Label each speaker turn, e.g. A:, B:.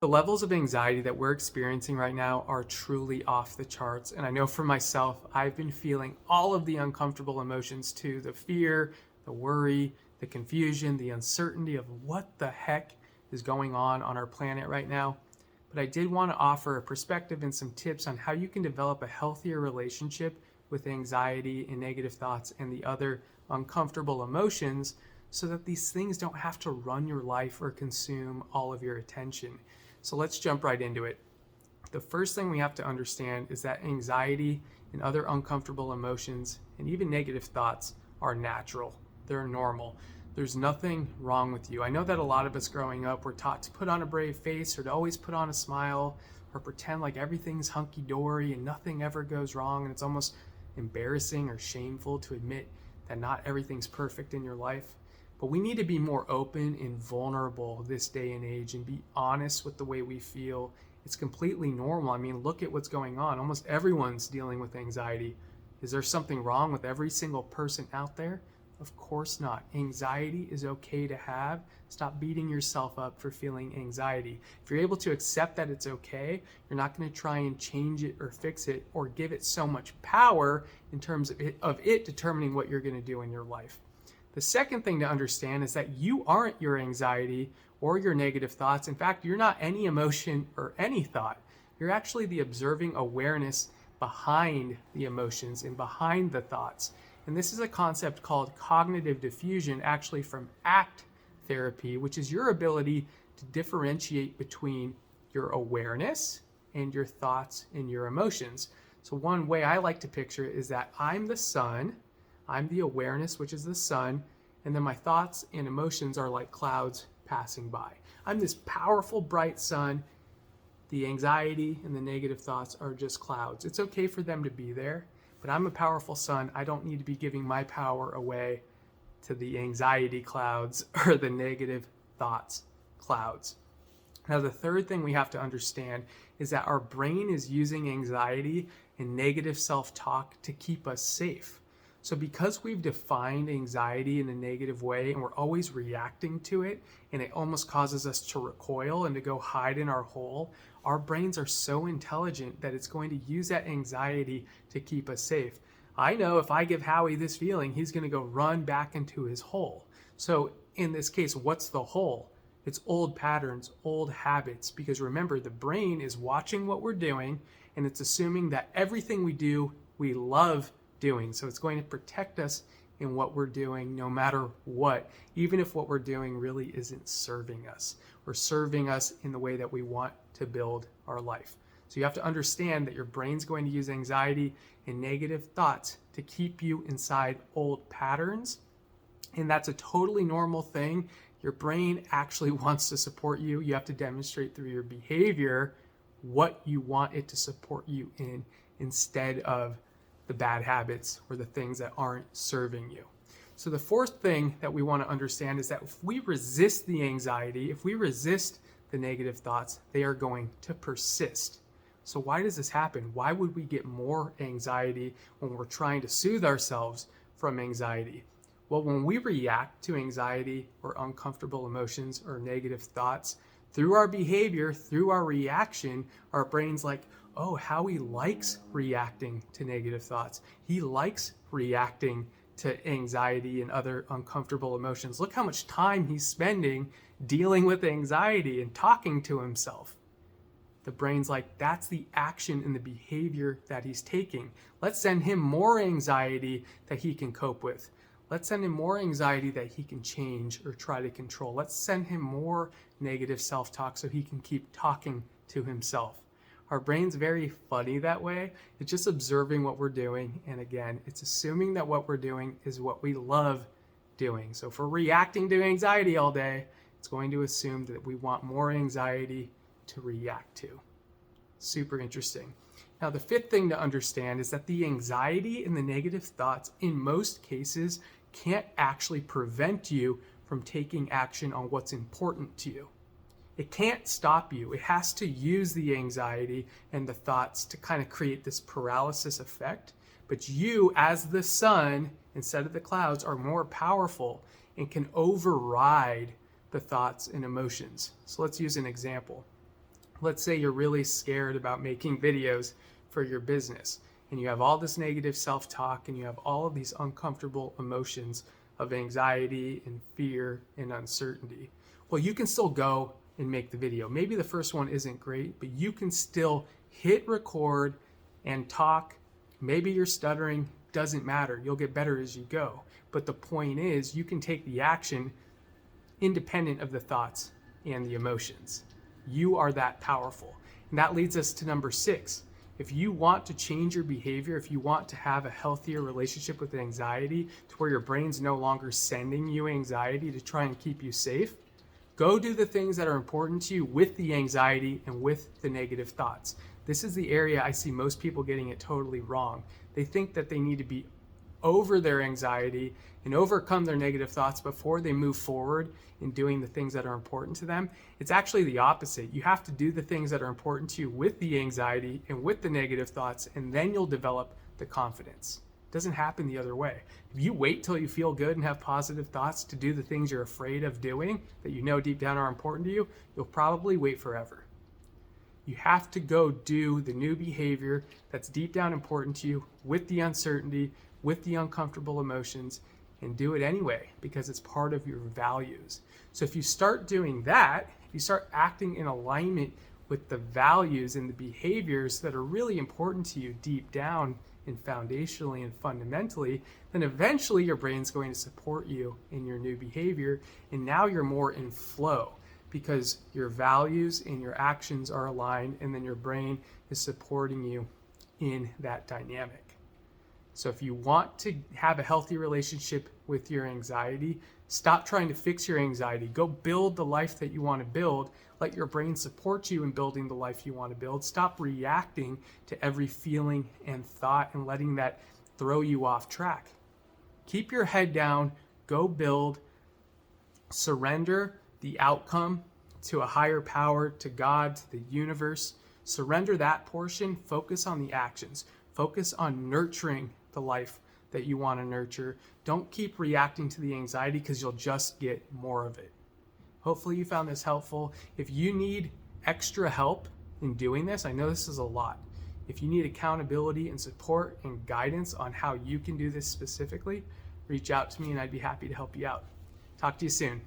A: The levels of anxiety that we're experiencing right now are truly off the charts. And I know for myself, I've been feeling all of the uncomfortable emotions too, the fear, the worry, the confusion, the uncertainty of what the heck is going on our planet right now. But I did want to offer a perspective and some tips on how you can develop a healthier relationship with anxiety and negative thoughts and the other uncomfortable emotions so that these things don't have to run your life or consume all of your attention. So let's jump right into it. The first thing we have to understand is that anxiety and other uncomfortable emotions and even negative thoughts are natural. They're normal. There's nothing wrong with you. I know that a lot of us growing up were taught to put on a brave face or to always put on a smile or pretend like everything's hunky-dory and nothing ever goes wrong, and it's almost embarrassing or shameful to admit that not everything's perfect in your life. But we need to be more open and vulnerable this day and age and be honest with the way we feel. It's completely normal. I mean, look at what's going on. Almost everyone's dealing with anxiety. Is there something wrong with every single person out there? Of course not. Anxiety is okay to have. Stop beating yourself up for feeling anxiety. If you're able to accept that it's okay, you're not going to try and change it or fix it or give it so much power in terms of it determining what you're going to do in your life. The second thing to understand is that you aren't your anxiety or your negative thoughts. In fact, you're not any emotion or any thought. You're actually the observing awareness behind the emotions and behind the thoughts. And this is a concept called cognitive diffusion, actually from ACT therapy, which is your ability to differentiate between your awareness and your thoughts and your emotions. So one way I like to picture it is that I'm the sun, I'm the awareness, which is the sun, and then my thoughts and emotions are like clouds passing by. I'm this powerful, bright sun. The anxiety and the negative thoughts are just clouds. It's okay for them to be there, but I'm a powerful sun. I don't need to be giving my power away to the anxiety clouds or the negative thoughts clouds. Now, the third thing we have to understand is that our brain is using anxiety and negative self-talk to keep us safe. So because we've defined anxiety in a negative way and we're always reacting to it, and it almost causes us to recoil and to go hide in our hole, our brains are so intelligent that it's going to use that anxiety to keep us safe. I know if I give Howie this feeling, he's going to go run back into his hole. So in this case, what's the hole? It's old patterns, old habits, because remember, the brain is watching what we're doing and it's assuming that everything we do, we love doing. So it's going to protect us in what we're doing no matter what, even if what we're doing really isn't serving us or serving us in the way that we want to build our life. So you have to understand that your brain's going to use anxiety and negative thoughts to keep you inside old patterns. And that's a totally normal thing. Your brain actually wants to support you. You have to demonstrate through your behavior what you want it to support you in instead of the bad habits or the things that aren't serving you. So the fourth thing that we want to understand is that if we resist the anxiety, if we resist the negative thoughts, they are going to persist. So why does this happen? Why would we get more anxiety when we're trying to soothe ourselves from anxiety? Well, when we react to anxiety or uncomfortable emotions or negative thoughts, through our behavior, through our reaction, our brain's like, oh, Howie likes reacting to negative thoughts. He likes reacting to anxiety and other uncomfortable emotions. Look how much time he's spending dealing with anxiety and talking to himself. The brain's like, that's the action and the behavior that he's taking. Let's send him more anxiety that he can cope with. Let's send him more anxiety that he can change or try to control. Let's send him more negative self-talk so he can keep talking to himself. Our brain's very funny that way. It's just observing what we're doing. And again, it's assuming that what we're doing is what we love doing. So if we're reacting to anxiety all day, it's going to assume that we want more anxiety to react to. Super interesting. Now, the fifth thing to understand is that the anxiety and the negative thoughts in most cases can't actually prevent you from taking action on what's important to you. It can't stop you. It has to use the anxiety and the thoughts to kind of create this paralysis effect. But you, as the sun, instead of the clouds, are more powerful and can override the thoughts and emotions. So let's use an example. Let's say you're really scared about making videos for your business, and you have all this negative self-talk, and you have all of these uncomfortable emotions of anxiety and fear and uncertainty. Well, you can still go and make the video. Maybe the first one isn't great, but you can still hit record and talk. Maybe you're stuttering, doesn't matter. You'll get better as you go. But the point is, you can take the action independent of the thoughts and the emotions. You are that powerful. And that leads us to number 6. If you want to change your behavior, if you want to have a healthier relationship with anxiety to where your brain's no longer sending you anxiety to try and keep you safe, go do the things that are important to you with the anxiety and with the negative thoughts. This is the area I see most people getting it totally wrong. They think that they need to be over their anxiety and overcome their negative thoughts before they move forward in doing the things that are important to them. It's actually the opposite. You have to do the things that are important to you with the anxiety and with the negative thoughts, and then you'll develop the confidence. It doesn't happen the other way. If you wait till you feel good and have positive thoughts to do the things you're afraid of doing that you know deep down are important to you, you'll probably wait forever. You have to go do the new behavior that's deep down important to you with the uncertainty, with the uncomfortable emotions, and do it anyway because it's part of your values. So if you start doing that, if you start acting in alignment with the values and the behaviors that are really important to you deep down and foundationally and fundamentally, then eventually your brain's going to support you in your new behavior, and now you're more in flow because your values and your actions are aligned, and then your brain is supporting you in that dynamic. So if you want to have a healthy relationship with your anxiety, stop trying to fix your anxiety. Go build the life that you want to build. Let your brain support you in building the life you want to build. Stop reacting to every feeling and thought and letting that throw you off track. Keep your head down. Go build. Surrender the outcome to a higher power, to God, to the universe. Surrender that portion. Focus on the actions. Focus on nurturing the life that you want to nurture. Don't keep reacting to the anxiety because you'll just get more of it. Hopefully you found this helpful. If you need extra help in doing this, I know this is a lot. If you need accountability and support and guidance on how you can do this specifically, reach out to me and I'd be happy to help you out. Talk to you soon.